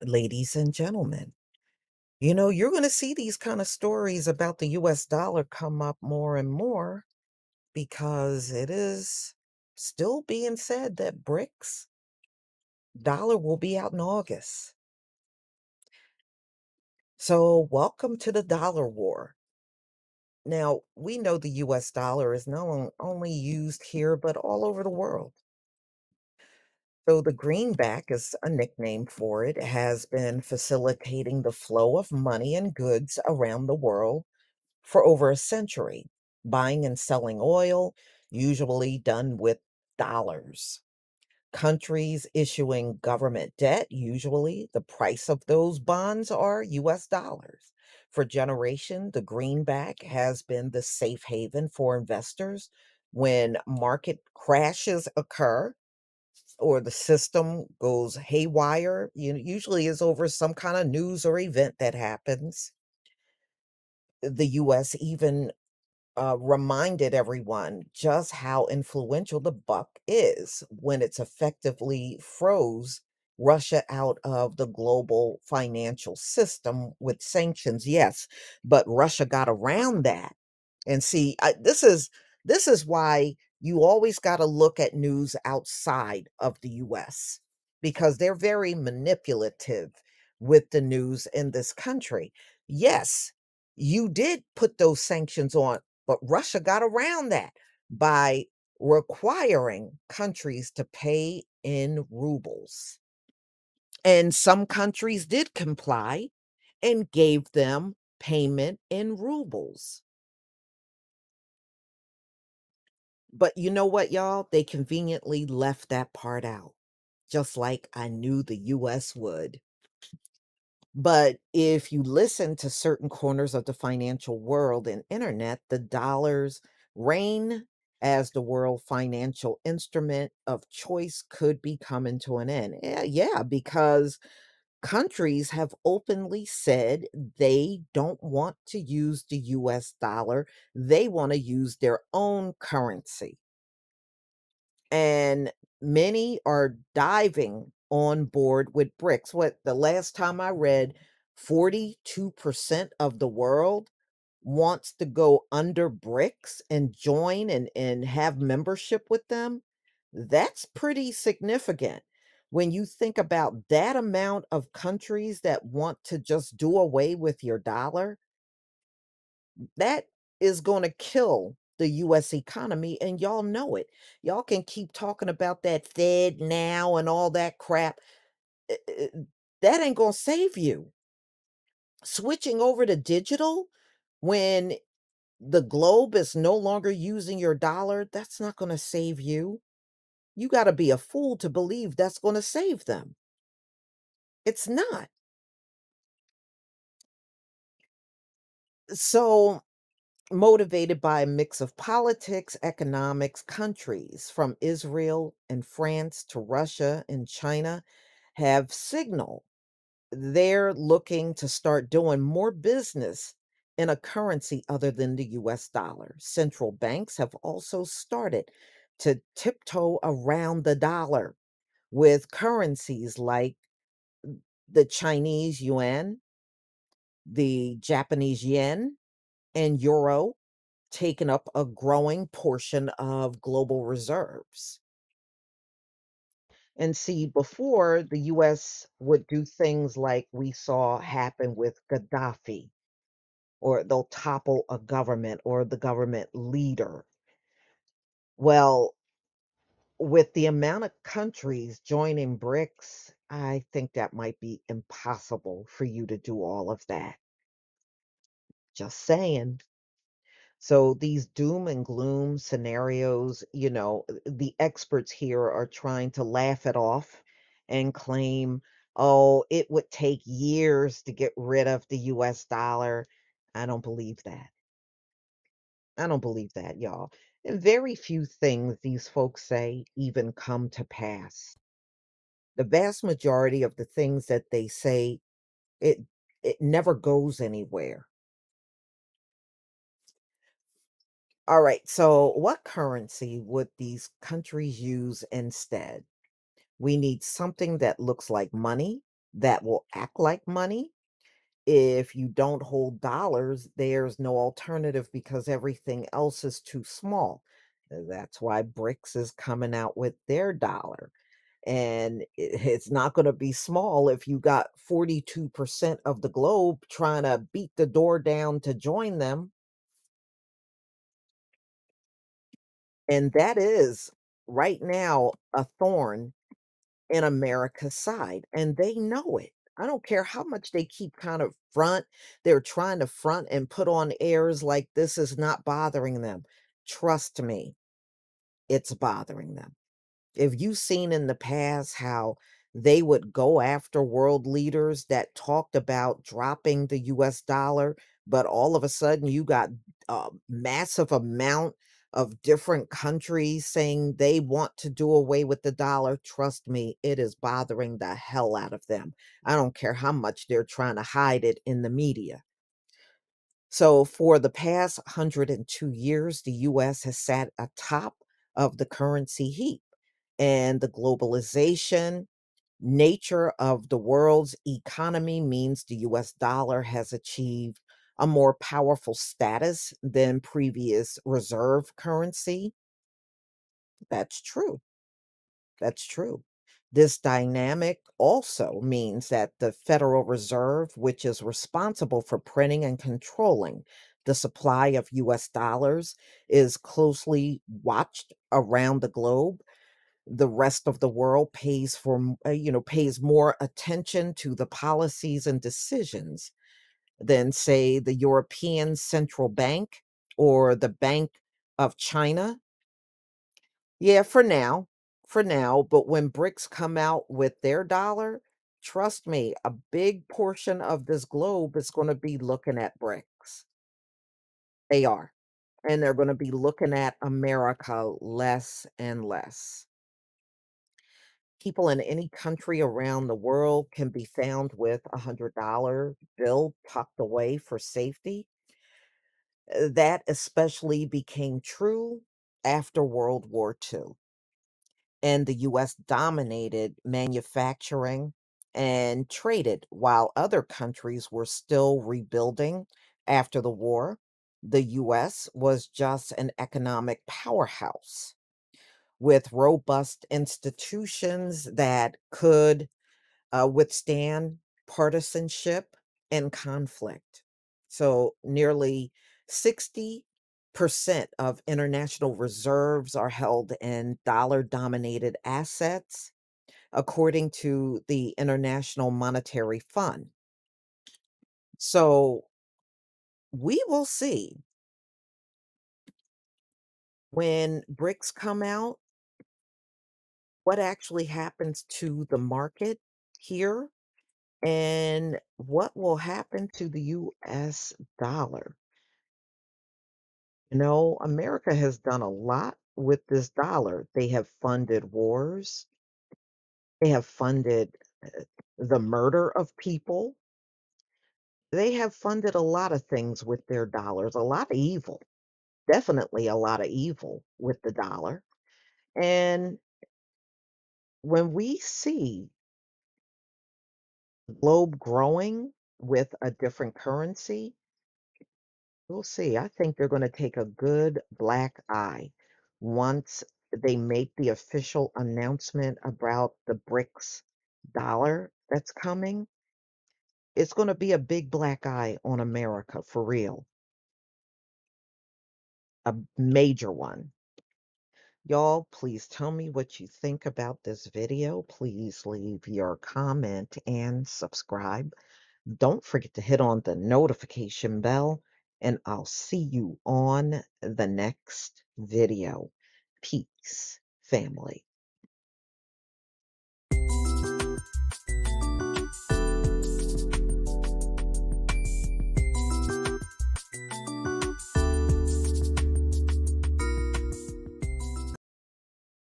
Ladies and gentlemen, you're going to see these kind of stories about the US dollar come up more and more because it is still being said that BRICS dollar will be out in August. So, welcome to the dollar war. Now, we know the US dollar is not only used here, but all over the world. So, the greenback is a nickname for it, has been facilitating the flow of money and goods around the world for over a century, buying and selling oil, usually done with dollars. Countries issuing government debt, usually the price of those bonds are US dollars. For generation, the greenback has been the safe haven for investors when market crashes occur or the system goes haywire. Usually is over some kind of news or event that happens. The US even reminded everyone just how influential the buck is when it's effectively froze Russia out of the global financial system with sanctions. Yes, but Russia got around that. And see, this is why you always got to look at news outside of the US because they're very manipulative with the news in this country. Yes, you did put those sanctions on, but Russia got around that by requiring countries to pay in rubles. And some countries did comply and gave them payment in rubles. But you know what, y'all? They conveniently left that part out, just like I knew the US would. But if you listen to certain corners of the financial world and internet, the dollars reign as the world financial instrument of choice could be coming to an end. Yeah, because countries have openly said they don't want to use the US dollar. They want to use their own currency. And many are diving on board with BRICS. What the last time I read, 42% of the world wants to go under BRICS and join and have membership with them. That's pretty significant. When you think about that amount of countries that want to just do away with your dollar, that is gonna kill the US economy, and y'all know it. Y'all can keep talking about that Fed now and all that crap. That ain't gonna save you. Switching over to digital when the globe is no longer using your dollar, that's not gonna save you. You gotta be a fool to believe that's gonna save them. It's not. So motivated by a mix of politics, economics, countries from Israel and France to Russia and China have signaled they're looking to start doing more business in a currency other than the US dollar. Central banks have also started to tiptoe around the dollar with currencies like the Chinese yuan, the Japanese yen, and euro taken up a growing portion of global reserves. And see, before the US would do things like we saw happen with Gaddafi, or they'll topple a government or the government leader. Well, with the amount of countries joining BRICS, I think that might be impossible for you to do all of that. Just saying. So these doom and gloom scenarios, the experts here are trying to laugh it off and claim, oh, it would take years to get rid of the US dollar. I don't believe that. I don't believe that, y'all. And very few things these folks say even come to pass. The vast majority of the things that they say, it it never goes anywhere. All right, so what currency would these countries use instead? We need something that looks like money, that will act like money. If you don't hold dollars, there's no alternative because everything else is too small. That's why BRICS is coming out with their dollar. And it's not going to be small if you got 42% of the globe trying to beat the door down to join them. And that is right now a thorn in America's side, and they know it. I don't care how much they keep kind of they're trying to front and put on airs like this is not bothering them. Trust me, it's bothering them. Have you seen in the past how they would go after world leaders that talked about dropping the US dollar, but all of a sudden you got a massive amount of different countries saying they want to do away with the dollar? Trust me, it is bothering the hell out of them. I don't care how much they're trying to hide it in the media. So for the past 102 years, the US has sat atop of the currency heap, and the globalization nature of the world's economy means the US dollar has achieved a more powerful status than previous reserve currency. That's true. That's true. This dynamic also means that the Federal Reserve, which is responsible for printing and controlling the supply of US dollars, is closely watched around the globe. The rest of the world pays more attention to the policies and decisions than, say, the European Central Bank or the Bank of China. Yeah, for now, but when BRICS come out with their dollar, trust me, a big portion of this globe is going to be looking at BRICS. They are. And they're going to be looking at America less and less. People in any country around the world can be found with $100 bill tucked away for safety. That especially became true after World War II. And the US dominated manufacturing and traded while other countries were still rebuilding after the war. The US was just an economic powerhouse with robust institutions that could withstand partisanship and conflict. So nearly 60% of international reserves are held in dollar dominated assets, according to the International Monetary Fund. So we will see when BRICS come out what actually happens to the market here and what will happen to the US dollar. America has done a lot with this dollar. They have funded wars, they have funded the murder of people, they have funded a lot of things with their dollars, a lot of evil, definitely a lot of evil with the dollar. And when we see the globe growing with a different currency, we'll see. I think they're going to take a good black eye once they make the official announcement about the BRICS dollar that's coming. It's going to be a big black eye on America for real, a major one. Y'all, please tell me what you think about this video. Please leave your comment and subscribe. Don't forget to hit on the notification bell, and I'll see you on the next video. Peace, family.